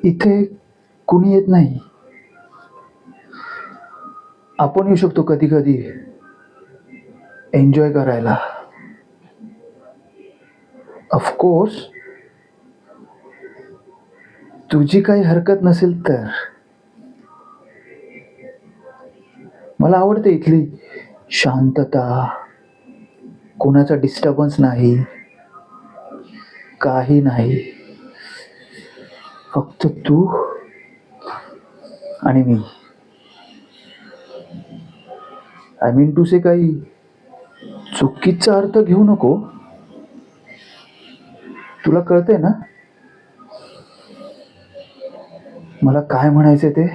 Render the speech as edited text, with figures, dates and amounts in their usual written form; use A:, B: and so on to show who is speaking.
A: इथे कुणी येत नाही. आपण येऊ शकतो कधी कधी एन्जॉय करायला. ऑफकोर्स तुझी काही हरकत नसेल तर. मला आवडते इथली शांतता, कोणाचा डिस्टर्बन्स नाही, काही नाही, फक्त तू आणि मी. आय मीन टू से काही चुकीचा अर्थ घेऊ नको. तुला कळतंय ना मला काय म्हणायचं ते?